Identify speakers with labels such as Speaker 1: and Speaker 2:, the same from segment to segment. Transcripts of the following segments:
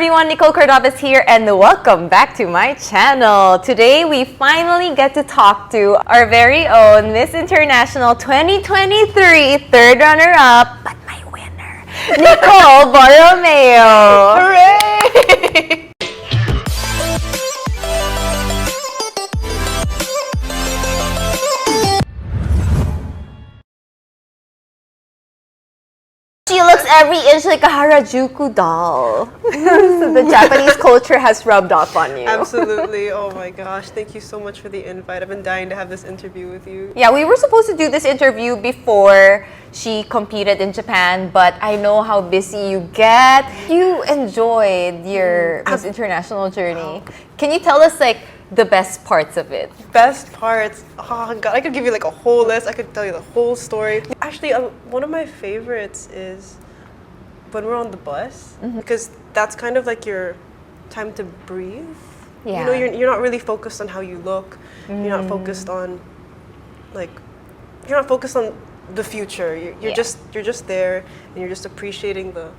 Speaker 1: everyone, Nicole Cordoves here and welcome back to my channel. Today we finally get to talk to our very own Miss International 2023 third runner-up, but my winner, Nicole Borromeo.
Speaker 2: Hooray!
Speaker 1: She looks every inch like a Harajuku doll. So the Japanese culture has rubbed off on you.
Speaker 2: Absolutely. Oh my gosh. Thank you so much for the invite. I've been dying to have this interview with you.
Speaker 1: Yeah, we were supposed to do this interview before she competed in Japan, but I know how busy you get. You enjoyed your Miss International journey. Can you tell us the best parts of it?
Speaker 2: Best parts. Oh God, I could give you a whole list. I could tell you the whole story. Actually, one of my favorites is when we're on the bus, because that's kind of like your time to breathe.
Speaker 1: Yeah.
Speaker 2: You know, you're not really focused on how you look. You're not focused on the future. You're just there and you're just appreciating the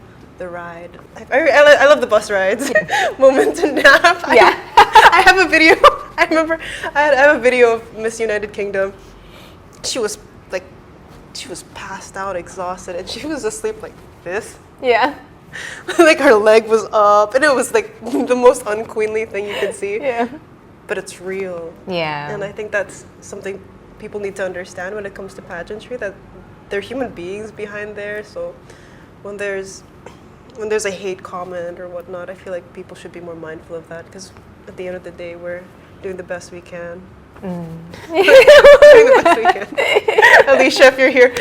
Speaker 2: ride. I love the bus rides. Moment to nap.
Speaker 1: Yeah.
Speaker 2: I have a video. I remember I have a video of Miss United Kingdom. She was passed out, exhausted, and she was asleep like this.
Speaker 1: Yeah.
Speaker 2: Like her leg was up, and it was like the most unqueenly thing you could see.
Speaker 1: Yeah.
Speaker 2: But it's real.
Speaker 1: Yeah.
Speaker 2: And I think that's something people need to understand when it comes to pageantry, that they're human beings behind there. So when there's a hate comment or whatnot, I feel like people should be more mindful of that, because at the end of the day, we're doing the best we can. Doing the best we can. Alicia, if you're here.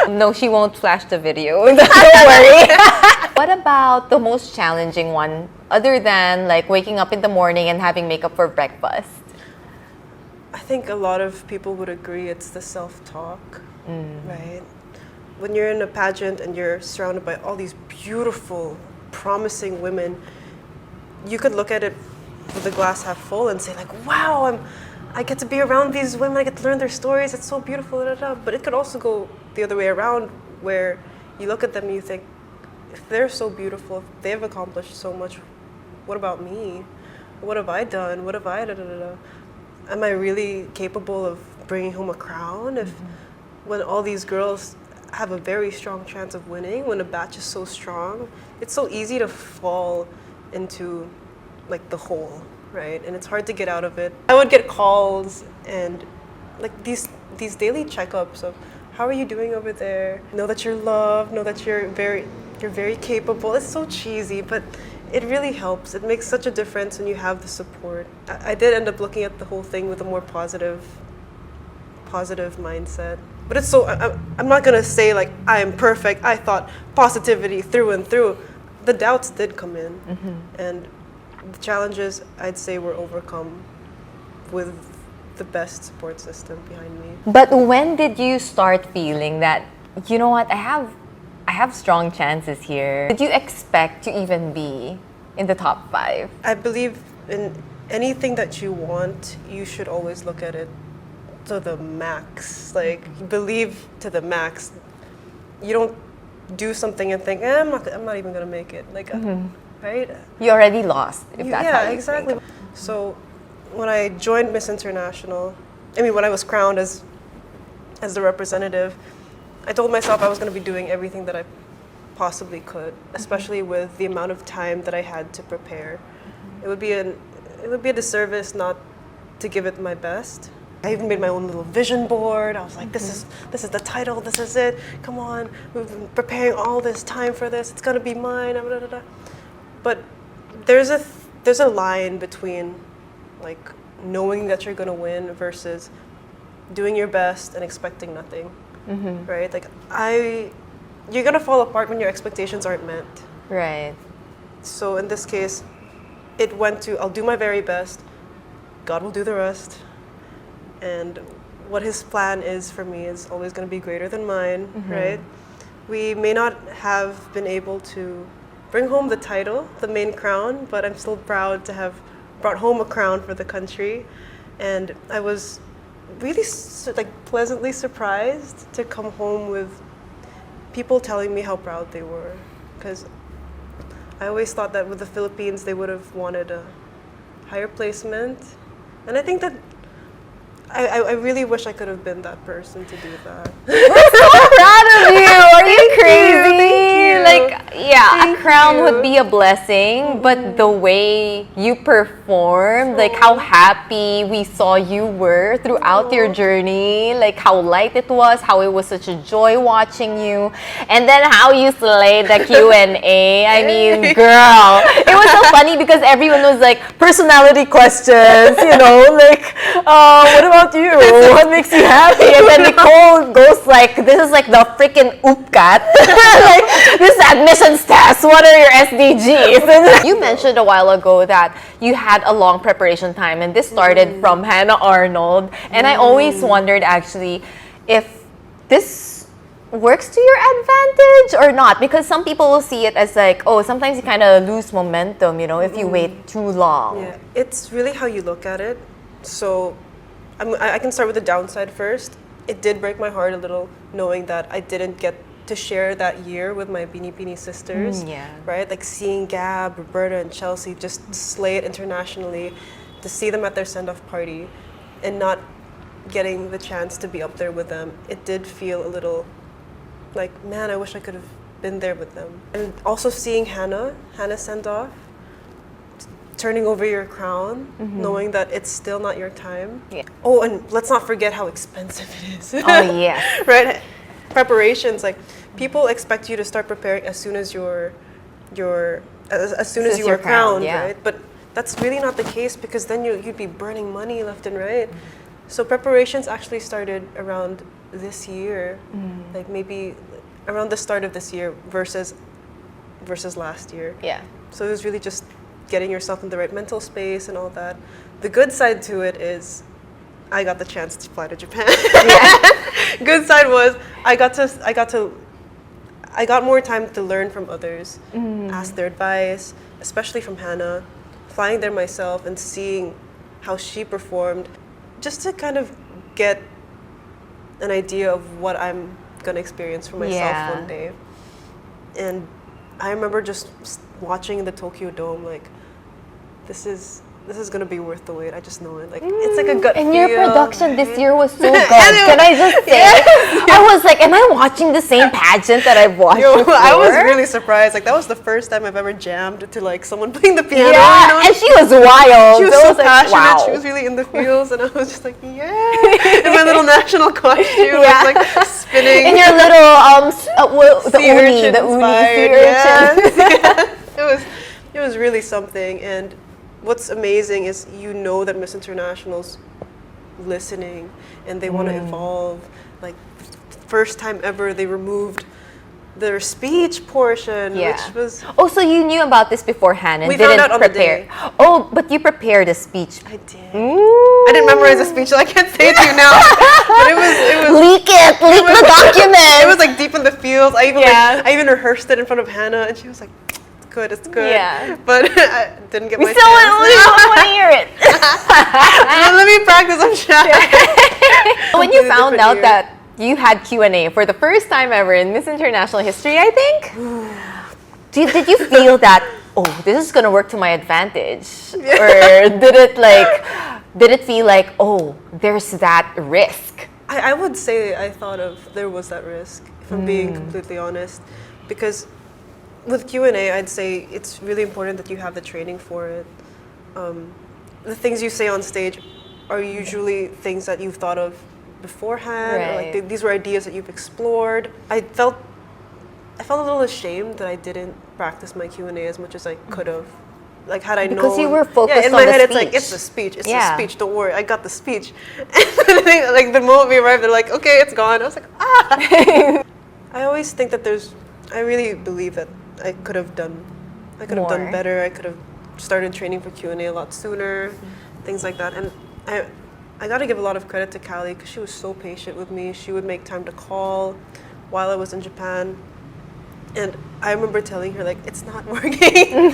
Speaker 1: No, she won't flash the video. Don't worry. What about the most challenging one, other than waking up in the morning and having makeup for breakfast?
Speaker 2: I think a lot of people would agree it's the self-talk, right? When you're in a pageant and you're surrounded by all these beautiful, promising women, you could look at it with the glass half full and say wow, I get to be around these women, I get to learn their stories, it's so beautiful, da, da, da. But it could also go the other way around, where you look at them and you think, if they're so beautiful, if they've accomplished so much, what about me? What have I done? What have I da, da, da, da? Am I really capable of bringing home a crown? When all these girls have a very strong chance of winning, when a batch is so strong, it's so easy to fall into the hole, right? And it's hard to get out of it. I would get calls and these daily checkups of, how are you doing over there? Know that you're loved, know that you're very capable. It's so cheesy, but it really helps. It makes such a difference when you have the support. I did end up looking at the whole thing with a more positive mindset. But it's so, I'm not gonna say I am perfect. I thought positivity through and through. The doubts did come in, and the challenges, I'd say, were overcome with the best support system behind me.
Speaker 1: But when did you start feeling that, you know what, I have strong chances here? Did you expect to even be in the top 5?
Speaker 2: I believe in anything that you want, you should always look at it to the max. Believe to the max. You don't do something and think, I'm not even gonna make it. Right?
Speaker 1: You already lost, if that's how you
Speaker 2: exactly.
Speaker 1: think.
Speaker 2: So when I joined Miss International, when I was crowned as the representative, I told myself I was going to be doing everything that I possibly could, especially with the amount of time that I had to prepare. It would be a disservice not to give it my best. I even made my own little vision board. I was like, this is the title, this is it. Come on, we've been preparing all this time for this. It's gonna be mine. Blah, blah, blah. But there's a line between knowing that you're gonna win versus doing your best and expecting nothing. Right? You're gonna fall apart when your expectations aren't met.
Speaker 1: Right.
Speaker 2: So in this case, it went to, I'll do my very best, God will do the rest, and what His plan is for me is always gonna be greater than mine, right? We may not have been able to bring home the title, the main crown, but I'm still proud to have brought home a crown for the country. And I was really pleasantly surprised to come home with people telling me how proud they were, because I always thought that with the Philippines, they would have wanted a higher placement. And I think that I really wish I could have been that person to do that.
Speaker 1: So proud of you. Are you crazy?
Speaker 2: Thank you.
Speaker 1: Like, yeah,
Speaker 2: Thank
Speaker 1: a crown
Speaker 2: you.
Speaker 1: would be a blessing, but the way you performed, like how happy we saw you were throughout your journey, like how light it was, how it was such a joy watching you, and then how you slayed the Q&A. I mean, girl, it was so funny because everyone was like, personality questions, you know, like, what about you? What makes you happy? And then Nicole goes like, this is like the freaking oopcat. Like, this is admissions test. What are your SDGs? And you mentioned a while ago that you had a long preparation time, and this started from Hannah Arnold. And I always wondered actually if this works to your advantage or not, because some people will see it as like, oh, sometimes you kind of lose momentum, you know, if you wait too long.
Speaker 2: Yeah, it's really how you look at it. So I can start with the downside first. It did break my heart a little knowing that I didn't get to share that year with my Beanie Beanie sisters.
Speaker 1: Yeah.
Speaker 2: Right? Like seeing Gab, Roberta, and Chelsea just slay it internationally, to see them at their send-off party and not getting the chance to be up there with them, it did feel a little like, man, I wish I could have been there with them. And also seeing Hannah send off, turning over your crown, knowing that it's still not your time.
Speaker 1: Yeah.
Speaker 2: Oh, and let's not forget how expensive it is.
Speaker 1: Oh, yeah.
Speaker 2: Right? Preparations, like people expect you to start preparing as soon as as soon as you
Speaker 1: you're
Speaker 2: are crowned,
Speaker 1: yeah.
Speaker 2: right? But that's really not the case, because then you'd be burning money left and right. So preparations actually started around this year, like maybe around the start of this year versus last year.
Speaker 1: Yeah.
Speaker 2: So it was really just getting yourself in the right mental space and all that. The good side to it is I got the chance to fly to Japan.
Speaker 1: Yeah.
Speaker 2: Good side was I got more time to learn from others, ask their advice, especially from Hannah, flying there myself and seeing how she performed, just to kind of get an idea of what I'm gonna experience for myself one day. And I remember just watching the Tokyo Dome, like, this is gonna be worth the wait. I just know it. Like, it's like a gut
Speaker 1: And
Speaker 2: feel.
Speaker 1: your production this year was so good. Can I just say? I was like, am I watching the same pageant that I've watched before?
Speaker 2: I was really surprised. Like, that was the first time I've ever jammed to like someone playing the piano.
Speaker 1: Yeah,
Speaker 2: You know?
Speaker 1: and she was wild.
Speaker 2: She was
Speaker 1: So
Speaker 2: so
Speaker 1: I like,
Speaker 2: passionate.
Speaker 1: wow.
Speaker 2: She was really in the feels, and I was just like, yeah, in my little national costume,
Speaker 1: Yeah.
Speaker 2: I was like spinning.
Speaker 1: In your little the
Speaker 2: Sea
Speaker 1: uni,
Speaker 2: urchin
Speaker 1: the uni
Speaker 2: inspired,
Speaker 1: sea urchin.
Speaker 2: yes. It was really something. And what's amazing is that Miss International's listening and they want to evolve. Like, first time ever they removed their speech portion, which was...
Speaker 1: Oh, so you knew about this beforehand and
Speaker 2: We
Speaker 1: didn't
Speaker 2: found out on the
Speaker 1: prepare.
Speaker 2: day.
Speaker 1: Oh, but you prepared a speech.
Speaker 2: I did.
Speaker 1: Ooh.
Speaker 2: I didn't memorize the speech, so I can't say it to you now. But it was
Speaker 1: Leak the document.
Speaker 2: it was like deep in the feels. I even
Speaker 1: Yeah.
Speaker 2: I even rehearsed it in front of Hannah, and she was like, "It's good, it's good."
Speaker 1: Yeah.
Speaker 2: But I didn't get
Speaker 1: We
Speaker 2: my
Speaker 1: still
Speaker 2: chance.
Speaker 1: want to hear it.
Speaker 2: Let me practice. I'm shy.
Speaker 1: When you
Speaker 2: Completely
Speaker 1: found
Speaker 2: different
Speaker 1: out
Speaker 2: year.
Speaker 1: that you had Q&A for the first time ever in Miss International history, I think, did you feel that, oh, this is going to work to my advantage? Or did it feel like, oh, there's that risk?
Speaker 2: I would say I thought there was that risk, if I'm being completely honest, because with Q&A, I'd say it's really important that you have the training for it. The things you say on stage are usually things that you've thought of beforehand, or like
Speaker 1: Right.
Speaker 2: these were ideas that you've explored. I felt a little ashamed that I didn't practice my Q&A as much as I could have. Like, had I known...
Speaker 1: Because you were focused
Speaker 2: in
Speaker 1: on
Speaker 2: my
Speaker 1: the
Speaker 2: head, it's like,
Speaker 1: speech.
Speaker 2: it's the speech, it's
Speaker 1: Yeah.
Speaker 2: the speech, don't worry, I got the speech. And then, like, the moment we arrived, they're like, okay, it's gone. I was like, ah! I always think that I really believe that I could have done
Speaker 1: More.
Speaker 2: better. I could have started training for Q&A a lot sooner, things like that. And I got to give a lot of credit to Callie, because she was so patient with me. She would make time to call while I was in Japan. And I remember telling her, like, it's not working.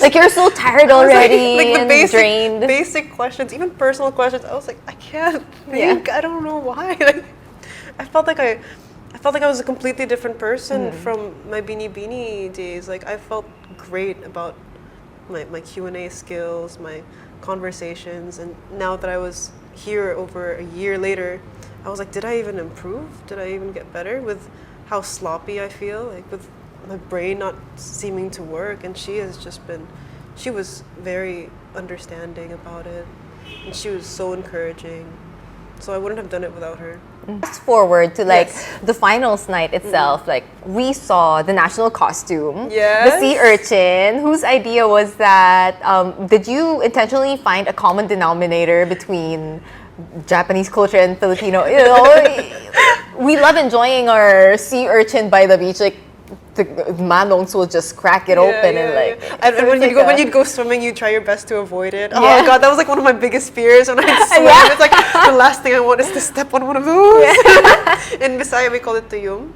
Speaker 1: Like, you're so tired
Speaker 2: I was
Speaker 1: already
Speaker 2: like
Speaker 1: and drained.
Speaker 2: basic questions, even personal questions. I was like, I can't think. I don't know why. Like, I felt like I I felt like I was a completely different person from my Beanie Beanie days. Like I felt great about my Q&A skills, my conversations, and now that I was here over a year later, I was like, did I even improve? Did I even get better with how sloppy I feel? Like with my brain not seeming to work, and she was very understanding about it, and she was so encouraging. So I wouldn't have done it without her.
Speaker 1: Fast forward to like
Speaker 2: Yes.
Speaker 1: the finals night itself, like we saw the national costume,
Speaker 2: Yes.
Speaker 1: the sea urchin. Whose idea was that? Did you intentionally find a common denominator between Japanese culture and Filipino? You know, we love enjoying our sea urchin by the beach. Like the manongs will just crack it open and like.
Speaker 2: And
Speaker 1: so
Speaker 2: when
Speaker 1: it's
Speaker 2: when
Speaker 1: like
Speaker 2: you'd go swimming, you try your best to avoid it. Oh
Speaker 1: Yeah.
Speaker 2: God, that was like one of my biggest fears when I'd swim.
Speaker 1: Yeah.
Speaker 2: It's like the last thing I want is to step on one of those. In Visaya, we call it tuyum,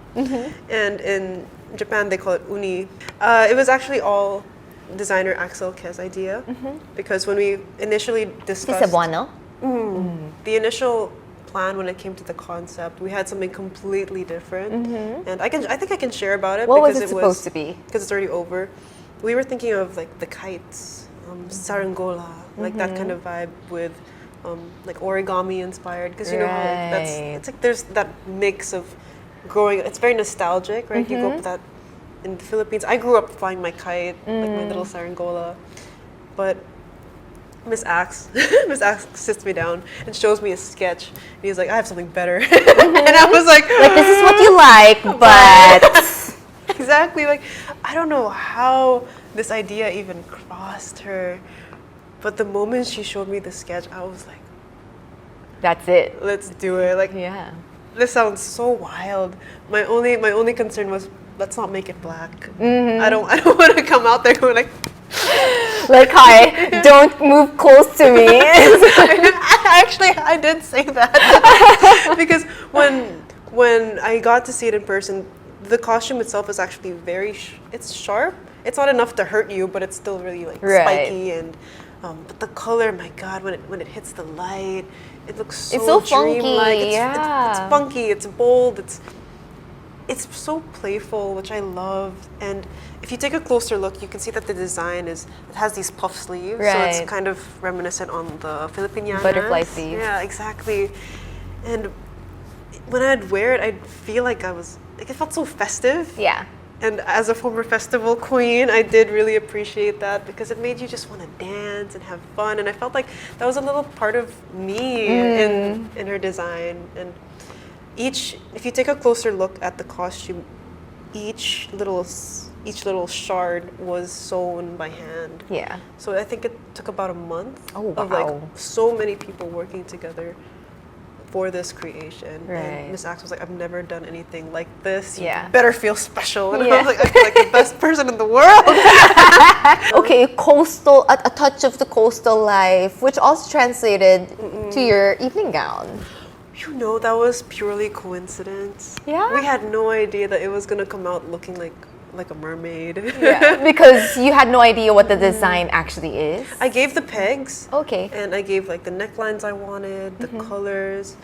Speaker 2: and in Japan they call it uni. It was actually all designer Axel Ke's idea because when we initially
Speaker 1: It's
Speaker 2: discussed
Speaker 1: Cebuano.
Speaker 2: the initial plan when it came to the concept, we had something completely different, and I think I can share about it.
Speaker 1: What was
Speaker 2: because
Speaker 1: it supposed to be?
Speaker 2: Because it's already over. We were thinking of like the kites, sarangola, like that kind of vibe with like origami inspired. Because you know how like, it's like there's that mix of growing. It's very nostalgic, right? You go up that in the Philippines. I grew up flying my kite, like my little sarangola, but Miss Axe sits me down and shows me a sketch. And he's like, I have something better. And I was like,
Speaker 1: This is what you like, but
Speaker 2: exactly. Like, I don't know how this idea even crossed her. But the moment she showed me the sketch, I was like,
Speaker 1: that's it.
Speaker 2: let's do it. Like,
Speaker 1: Yeah.
Speaker 2: this sounds so wild. My only concern was, let's not make it black. I don't want to come out there going like,
Speaker 1: Like, hi, don't move close to me.
Speaker 2: I did say that because when I got to see it in person, the costume itself is actually it's sharp. It's not enough to hurt you, but it's still really like
Speaker 1: Right.
Speaker 2: spiky and but the color, my God, when it hits the light, it looks so
Speaker 1: It's so funky,
Speaker 2: dreamlike. It's
Speaker 1: yeah.
Speaker 2: funky. It's bold. It's so playful, which I love. And if you take a closer look, you can see that the design it has these puff sleeves. So
Speaker 1: Right.
Speaker 2: it's kind of reminiscent on the Filipinianas.
Speaker 1: Butterfly sleeves.
Speaker 2: Yeah, exactly. And when I'd wear it, I'd feel like it felt so festive.
Speaker 1: Yeah.
Speaker 2: And as a former festival queen, I did really appreciate that because it made you just want to dance and have fun. And I felt like that was a little part of me in her design. And if you take a closer look at the costume, each little shard was sewn by hand.
Speaker 1: Yeah.
Speaker 2: So I think it took about a month
Speaker 1: Oh,
Speaker 2: of like
Speaker 1: wow.
Speaker 2: so many people working together for this creation.
Speaker 1: Right.
Speaker 2: And Miss Axe was like, I've never done anything like this. You
Speaker 1: Yeah.
Speaker 2: better feel special. And I
Speaker 1: Yeah.
Speaker 2: was like, I feel like the best person in the world.
Speaker 1: Okay, coastal, a touch of the coastal life, which also translated to your evening gown.
Speaker 2: You know, that was purely coincidence.
Speaker 1: Yeah?
Speaker 2: We had no idea that it was gonna come out looking like a mermaid.
Speaker 1: Yeah, because you had no idea what the design actually is.
Speaker 2: I gave the pegs.
Speaker 1: Okay.
Speaker 2: And I gave like the necklines I wanted, the colors,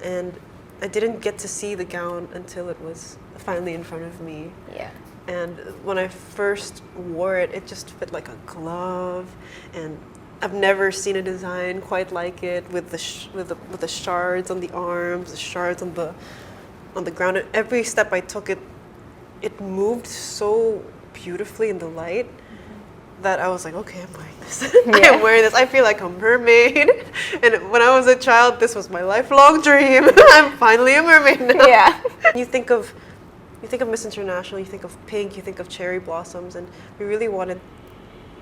Speaker 2: and I didn't get to see the gown until it was finally in front of me.
Speaker 1: Yeah.
Speaker 2: And when I first wore it, it just fit like a glove, and I've never seen a design quite like it with the shards on the arms, the shards on the ground. And every step I took, it moved so beautifully in the light that I was like, okay, I'm wearing this. I am wearing this. I feel like a mermaid. And when I was a child, this was my lifelong dream. I'm finally a mermaid now.
Speaker 1: Yeah.
Speaker 2: You think of Miss International, you think of pink, you think of cherry blossoms, and we really wanted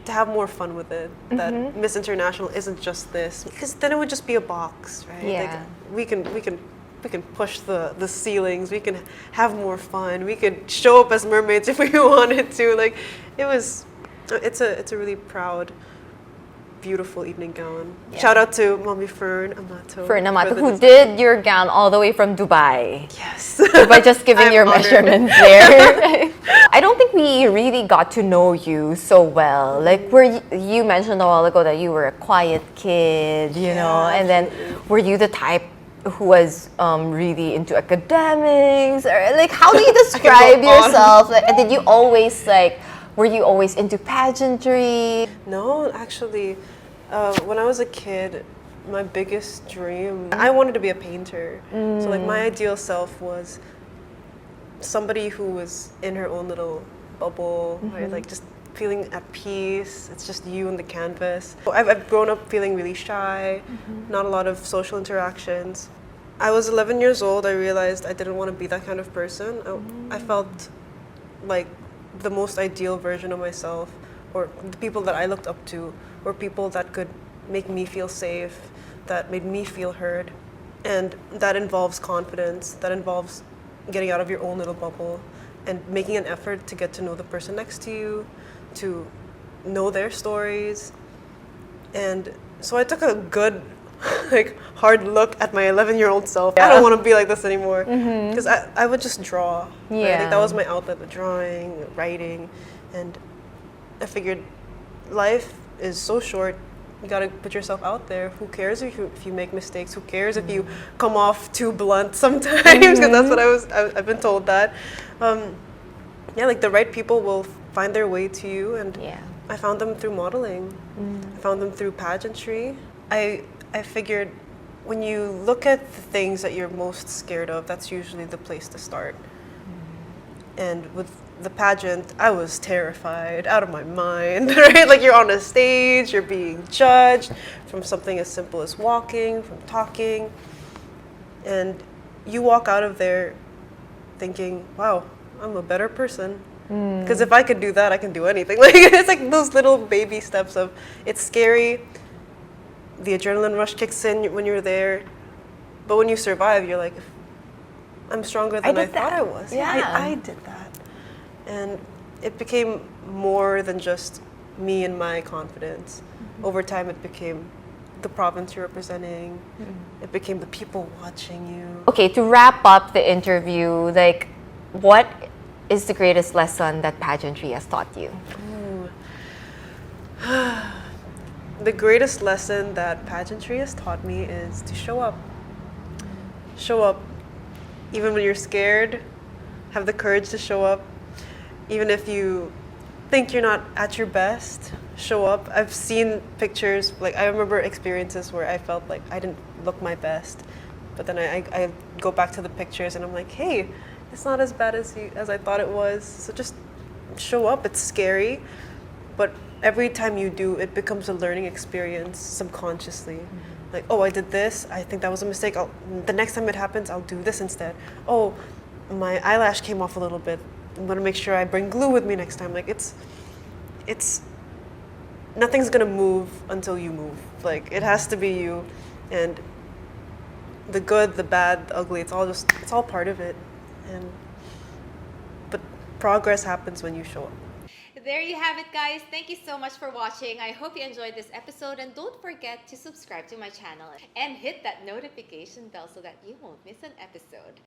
Speaker 2: to have more fun with it. That Miss International isn't just this, because then it would just be a box, right?
Speaker 1: Yeah.
Speaker 2: Like, we can push the ceilings. We can have more fun. We could show up as mermaids if we wanted to. Like, it's a really proud, beautiful evening gown.
Speaker 1: Yeah.
Speaker 2: Shout out to Mommy Fern Amato.
Speaker 1: For Namato,
Speaker 2: the
Speaker 1: who
Speaker 2: design.
Speaker 1: did your gown all the way from Dubai.
Speaker 2: Yes.
Speaker 1: By just giving
Speaker 2: I'm
Speaker 1: your
Speaker 2: honored.
Speaker 1: measurements there. I don't think we really got to know you so well. Like, you mentioned a while ago that you were a quiet kid, you know, and then were you the type who was really into academics, or like how do you describe
Speaker 2: go on.
Speaker 1: yourself? Like, did you always like, were you always into pageantry?
Speaker 2: No, actually, when I was a kid, my biggest dream, I wanted to be a painter. So like my ideal self was somebody who was in her own little bubble, right? Like just feeling at peace. It's just you and the canvas. I've grown up feeling really shy, not a lot of social interactions. I was 11 years old. I realized I didn't want to be that kind of person. I felt like the most ideal version of myself, or the people that I looked up to, were people that could make me feel safe, that made me feel heard. And that involves confidence, that involves getting out of your own little bubble and making an effort to get to know the person next to you, to know their stories. And so I took a good, like, hard look at my 11-year-old self. I don't want to be like this anymore, because I would just draw. Right? I think that was my outlet, the drawing, writing. And I figured life is so short. You gotta put yourself out there. Who cares if you make mistakes? Who cares if you come off too blunt sometimes? Because that's what I've been told that. Yeah, like the right people will find their way to you, and I found them through modeling. I found them through pageantry. I figured when you look at the things that you're most scared of, that's usually the place to start. And with the pageant, I was terrified, out of my mind, right? Like you're on a stage, you're being judged from something as simple as walking, from talking. And you walk out of there thinking, wow, I'm a better person. Because if I could do that, I can do anything. Like it's like those little baby steps of, it's scary, the adrenaline rush kicks in when you're there, but when you survive, you're like, I'm stronger than I thought I was. I did that. And it became more than just me and my confidence. Over time, it became the province you're representing. It became the people watching you.
Speaker 1: Okay, to wrap up the interview, like, what is the greatest lesson that pageantry has taught you?
Speaker 2: The greatest lesson that pageantry has taught me is to show up. Show up even when you're scared. Have the courage to show up. Even if you think you're not at your best, show up. I've seen pictures, like I remember experiences where I felt like I didn't look my best. But then I go back to the pictures and I'm like, hey, it's not as bad as I thought it was. So just show up. It's scary, but every time you do, it becomes a learning experience subconsciously. Like, oh, I did this. I think that was a mistake. The next time it happens, I'll do this instead. Oh, my eyelash came off a little bit. I'm gonna make sure I bring glue with me next time. Like it's nothing's gonna move until you move. Like it has to be you, and the good, the bad, the ugly. It's all part of it, but progress happens when you show up.
Speaker 1: There you have it, guys. Thank you so much for watching. I hope you enjoyed this episode, and don't forget to subscribe to my channel and hit that notification bell so that you won't miss an episode.